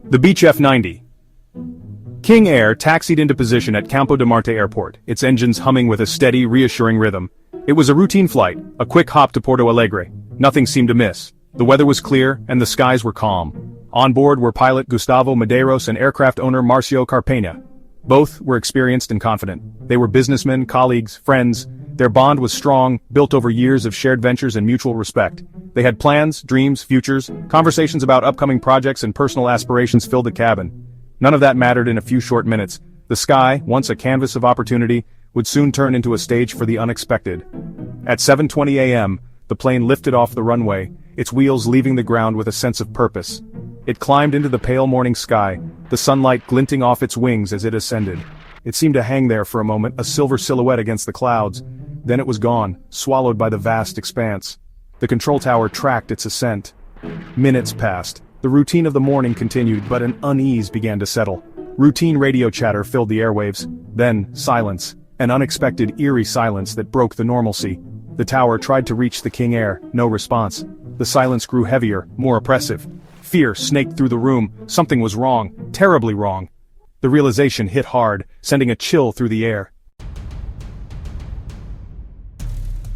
The Beech F90 King Air taxied into position at Campo de Marte Airport, its engines humming with a steady, reassuring rhythm. It was a routine flight, a quick hop to Porto Alegre. Nothing seemed amiss. The weather was clear, and the skies were calm. On board were pilot Gustavo Medeiros and aircraft owner Marcio Carpena. Both were experienced and confident. They were businessmen, colleagues, friends. Their bond was strong, built over years of shared ventures and mutual respect. They had plans, dreams, futures. Conversations about upcoming projects and personal aspirations filled the cabin. None of that mattered in a few short minutes. The sky, once a canvas of opportunity, would soon turn into a stage for the unexpected. At 7:20 a.m., the plane lifted off the runway, its wheels leaving the ground with a sense of purpose. It climbed into the pale morning sky, the sunlight glinting off its wings as it ascended. It seemed to hang there for a moment, a silver silhouette against the clouds. Then it was gone, swallowed by the vast expanse. The control tower tracked its ascent. Minutes passed. The routine of the morning continued, but an unease began to settle. Routine radio chatter filled the airwaves. Then, silence. An unexpected, eerie silence that broke the normalcy. The tower tried to reach the King Air, no response. The silence grew heavier, more oppressive. Fear snaked through the room. Something was wrong, terribly wrong. The realization hit hard, sending a chill through the air.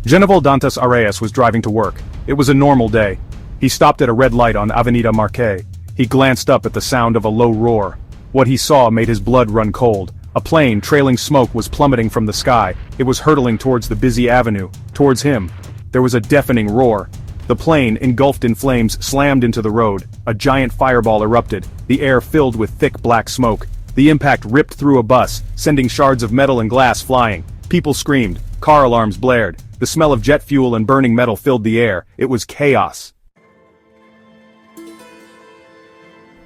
General Dantas Arias was driving to work. It was a normal day. He stopped at a red light on Avenida Marque. He glanced up at the sound of a low roar. What he saw made his blood run cold. A plane, trailing smoke, was plummeting from the sky. It was hurtling towards the busy avenue, towards him. There was a deafening roar. The plane, engulfed in flames, slammed into the road. A giant fireball erupted, the air filled with thick black smoke. The impact ripped through a bus, sending shards of metal and glass flying. People screamed. Car alarms blared. The smell of jet fuel and burning metal filled the air. It was chaos.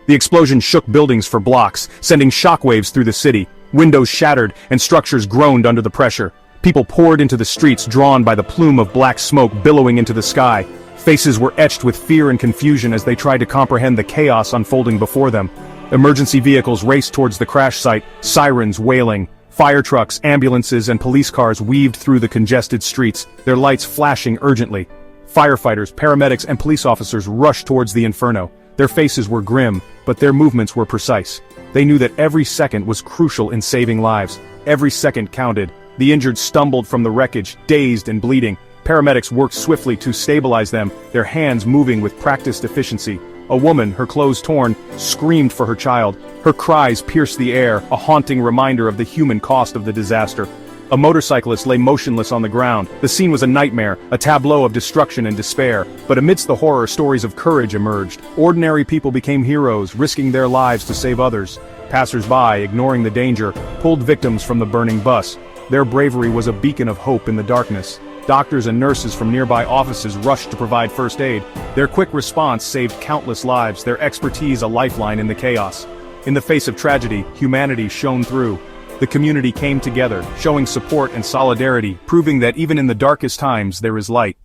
The explosion shook buildings for blocks, sending shockwaves through the city. Windows shattered, and structures groaned under the pressure. People poured into the streets, drawn by the plume of black smoke billowing into the sky. Faces were etched with fear and confusion as they tried to comprehend the chaos unfolding before them. Emergency vehicles raced towards the crash site, sirens wailing. Fire trucks, ambulances, and police cars weaved through the congested streets, their lights flashing urgently. Firefighters, paramedics, and police officers rushed towards the inferno. Their faces were grim, but their movements were precise. They knew that every second was crucial in saving lives. Every second counted. The injured stumbled from the wreckage, dazed and bleeding. Paramedics worked swiftly to stabilize them, their hands moving with practiced efficiency. A woman, her clothes torn, screamed for her child. Her cries pierced the air, a haunting reminder of the human cost of the disaster. A motorcyclist lay motionless on the ground. The scene was a nightmare, a tableau of destruction and despair. But amidst the horror, stories of courage emerged. Ordinary people became heroes, risking their lives to save others. Passers-by, ignoring the danger, pulled victims from the burning bus. Their bravery was a beacon of hope in the darkness. Doctors and nurses from nearby offices rushed to provide first aid. Their quick response saved countless lives, their expertise a lifeline in the chaos. In the face of tragedy, humanity shone through. The community came together, showing support and solidarity, proving that even in the darkest times there is light.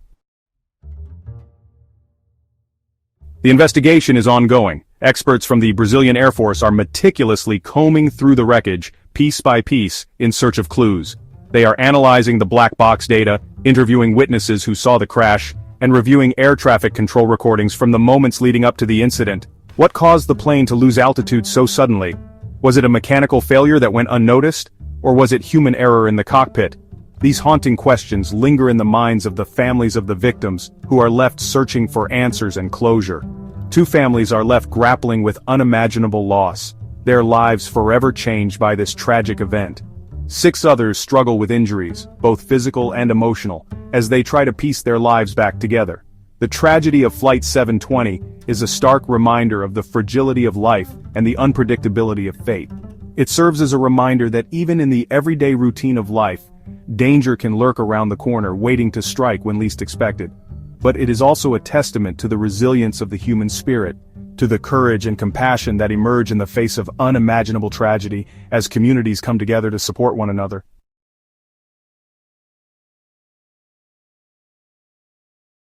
The investigation is ongoing. Experts from the Brazilian Air Force are meticulously combing through the wreckage, piece by piece, in search of clues. They are analyzing the black box data, interviewing witnesses who saw the crash, and reviewing air traffic control recordings from the moments leading up to the incident. What caused the plane to lose altitude so suddenly? Was it a mechanical failure that went unnoticed? Or was it human error in the cockpit? These haunting questions linger in the minds of the families of the victims, who are left searching for answers and closure. Two families are left grappling with unimaginable loss, their lives forever changed by this tragic event. 6 others struggle with injuries, both physical and emotional, as they try to piece their lives back together. The tragedy of Flight 720 is a stark reminder of the fragility of life and the unpredictability of fate. It serves as a reminder that even in the everyday routine of life, danger can lurk around the corner waiting to strike when least expected. But it is also a testament to the resilience of the human spirit, to the courage and compassion that emerge in the face of unimaginable tragedy as communities come together to support one another.